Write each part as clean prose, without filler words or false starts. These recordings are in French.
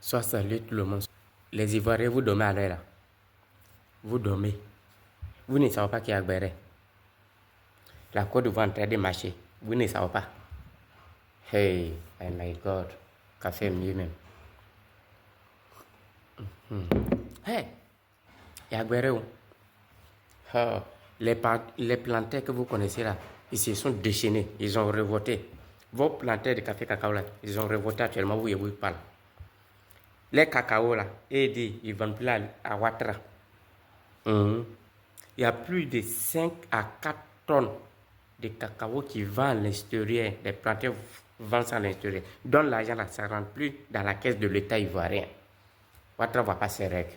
Soit salut tout le monde. Les Ivoiriens, vous dormez à l'heure là. Vous dormez. Vous ne savez pas qui est Agbéré. La Côte d'Ivoire est en train de marcher. Vous ne savez pas. Hey, oh my God. Café mieux même. Hey, il y a Agbéré où? Oh, les plantains que vous connaissez là, ils se sont déchaînés. Ils ont revoté. Vos plantains de café cacao là, ils ont revoté actuellement. Vous parlez. Les cacao là, ils ne vendent plus à Ouattara. Il y a plus de 5 à 4 tonnes de cacao qui vendent à l'extérieur. Les plantains vendent ça à l'extérieur. Donc l'argent là, ça ne rentre plus dans la caisse de l'État ivoirien. Ouattara ne voit pas ses règles.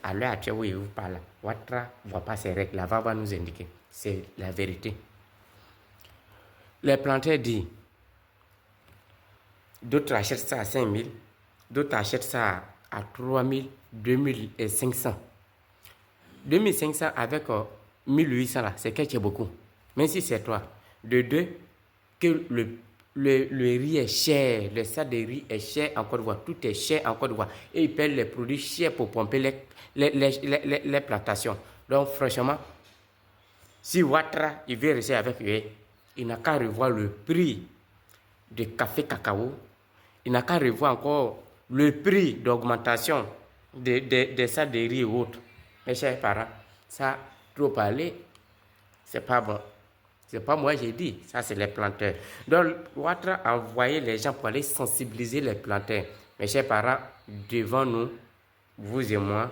À l'heure actuelle où il vous parle, Ouattara ne voit pas ses règles. La VA va nous indiquer. C'est la vérité. Les plantains disent, d'autres achètent ça à 5 000, d'autres achètent ça à 3 000, 2 500. 2500 avec 1800 là, c'est que tu es beaucoup. Même si c'est toi. De deux, que le riz est cher, le sac de riz est cher en Côte d'Ivoire, tout est cher en Côte d'Ivoire. Et ils paient les produits chers pour pomper les plantations. Donc franchement, si Ouattara, il veut rester avec eux, il n'a qu'à revoir le prix de café cacao. Il n'a qu'à revoir encore le prix d'augmentation des sacs de riz et autres. Mes chers parents, ça, trop parler, c'est pas bon. C'est pas moi j'ai dit, ça c'est les planteurs. Donc, Ouattara a envoyé les gens pour aller sensibiliser les planteurs. Mes chers parents, devant nous, vous et moi,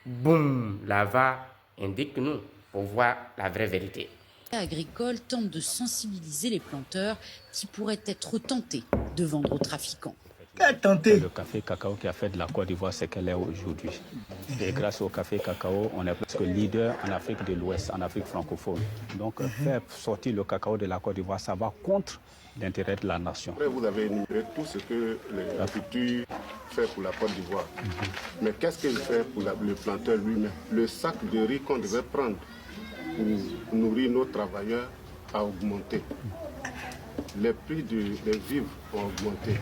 boum, la VA indique-nous pour voir la vraie vérité. Agricole tente de sensibiliser les planteurs qui pourraient être tentés de vendre aux trafiquants. Le café cacao qui a fait de la Côte d'Ivoire ce qu'elle est aujourd'hui. Et grâce au café cacao, on est presque leader en Afrique de l'Ouest, en Afrique francophone. Donc faire sortir le cacao de la Côte d'Ivoire, ça va contre l'intérêt de la nation. Après, vous avez énuméré tout ce que l'agriculture fait pour la Côte d'Ivoire. Mais qu'est-ce qu'il fait pour le planteur lui-même? Le sac de riz qu'on devait prendre pour nourrir nos travailleurs a augmenté. Les prix des vivres ont augmenté.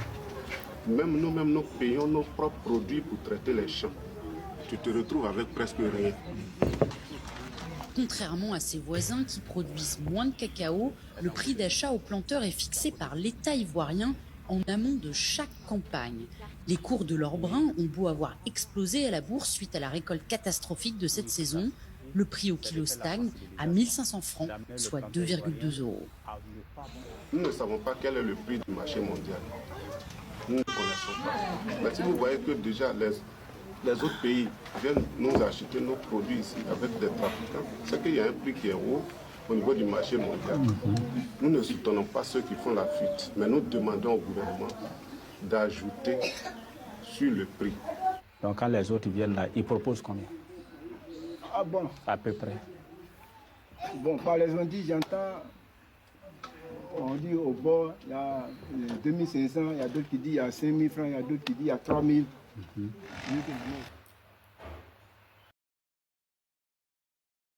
Même nous payons nos propres produits pour traiter les champs. Tu te retrouves avec presque rien. Contrairement à ses voisins qui produisent moins de cacao, le prix d'achat aux planteurs est fixé par l'État ivoirien en amont de chaque campagne. Les cours de l'or brun ont beau avoir explosé à la bourse suite à la récolte catastrophique de cette saison, le prix au kilo stagne à 1500 francs, soit 2,2 euros. Nous ne savons pas quel est le prix du marché mondial. Nous ne connaissons pas. Mais si vous voyez que déjà les autres pays viennent nous acheter nos produits ici avec des trafiquants, c'est qu'il y a un prix qui est haut au niveau du marché mondial. Nous ne soutenons pas ceux qui font la fuite, mais nous demandons au gouvernement d'ajouter sur le prix. Donc quand les autres viennent là, ils proposent combien? Ah bon? À peu près. Bon, par les on dit, j'entends, on dit au bord, il y a 2500, il y a d'autres qui disent il y a 5000 francs, il y a d'autres qui disent il y a 3000.